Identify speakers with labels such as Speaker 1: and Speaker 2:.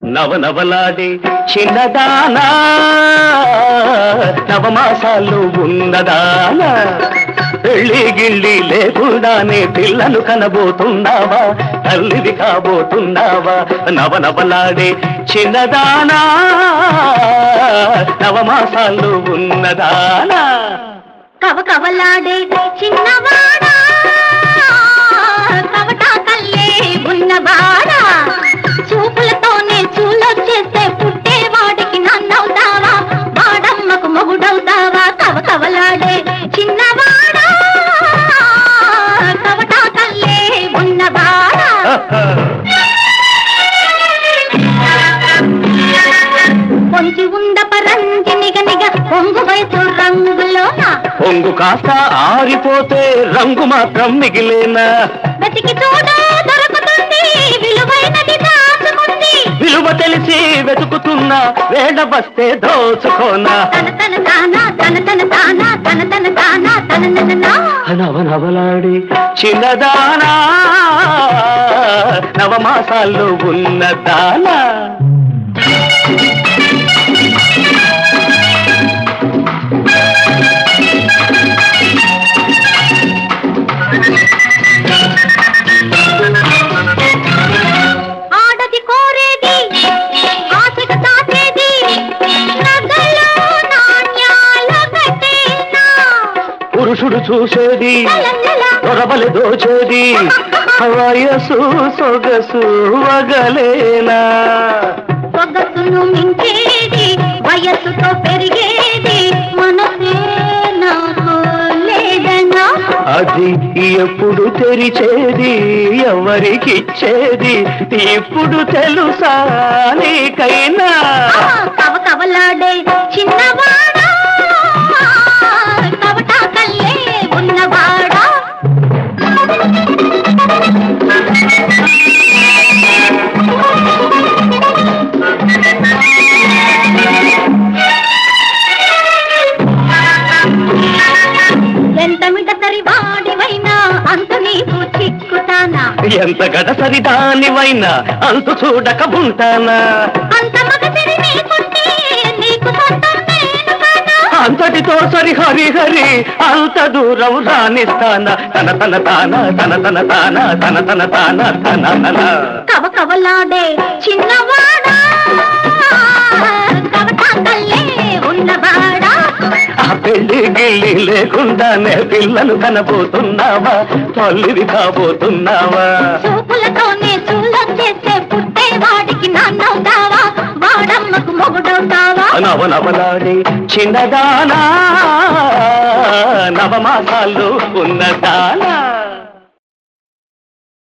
Speaker 1: నవనవలాడే చిన్నదానా నవమాసాలు ఉన్నదానా పెళ్లి గిళ్ళి లేకుండానే పిల్లను కనబోతున్నావా తల్లివి కాబోతున్నావా నవనవలాడే చిన్నదానా నవమాసాలు ఉన్నదానా
Speaker 2: కవకవలాడే చిన్నవాడా కవటా కల్లే ఉన్నవాడా చూపులతోనే చూలొచ్చేస్తే పుట్టేవాడికి నన్నవుతావా వాడమ్మకు మొగుడవుతావా కవకవలాడే చిన్నవాడా కవటా కల్లే ఉన్నవాడా పొంచి ఉండ పరంజి నిగనిగ పొంగు వయసు రంగులోన
Speaker 1: పొంగు కాస్త ఆరిపోతే రంగు మాత్రం మిగిలేనా
Speaker 2: వెతికి చూడ దొరుకుతుంది విలువైనది దాచుకుంది
Speaker 1: విలువ తెలిసి వెతుకుతున్నా వేడ వస్తే దోచుకోనా
Speaker 2: తన తన తానా తన తన తానా తన తన తానా తన నన
Speaker 1: నవనవలాడి చిన్నదానా నవమాసాల్లో ఉన్నదానా
Speaker 2: ఆడది కోరేది ఆశకు తాచేది నగలు నాణ్యాల పెట్టేనా
Speaker 1: పురుషుడు చూసేది
Speaker 2: లలలల
Speaker 1: దొరబలి దోచేది వయసు సొగసు వగలేనా
Speaker 2: సొగసును మించేది వయస్సుతో పెరిగేది మనసే నాకు లేదనా
Speaker 1: అది ఎప్పుడు తెరిచేది ఎవరికిచ్చేది ఇప్పుడు తెలుసా నీకైనా
Speaker 2: కవకవలాడే చిన్నవాడా కవటా కల్లే ఉన్నవాడా ఎంత మిటసరి వాడివైనా అంత నీకు చిక్కుతానా
Speaker 1: ఎంత గడసరి దానివైనా అంతు చూడక ఉంటానా
Speaker 2: అంత మగసిరి నీకుంటే నీకు సొంతం నేను కానా
Speaker 1: అంతటితో సరి హరి హరి అంత దూరం రాణిస్తానా తన తన తానా తన తన తానా తన తన తానా తన తన
Speaker 2: కవకవలాడే చిన్నవాడా కవటా కల్లే ఉన్నవాడా
Speaker 1: ఆ పెళ్లి గిళ్ళి లేకుండానే పిల్లలు కనబోతున్నావా తల్లివి కాబోతున్నావా
Speaker 2: చూపులతోనే చూలొచ్చేస్తే పుట్టేవాడికి నాన్నవుతావా వాడమ్మకు మొగుడవుతావా
Speaker 1: నవనవలాడి చిన్నదానా నవమాసాలు ఉన్నదానా